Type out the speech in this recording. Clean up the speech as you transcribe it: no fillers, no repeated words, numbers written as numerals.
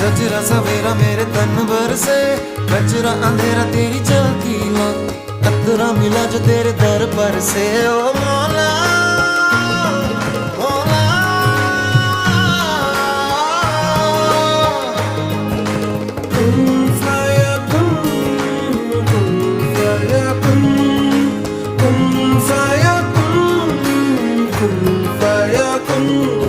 सजरा सवेरा मेरे तन भर से, कचरा अंधेरा तेरी चलती ना, कतरा मिला जो तेरे दर पर से। ओ मौला मौला, कुन फयकुन, कुन फयकुन, कुन फयकुन, कुन फयकुन।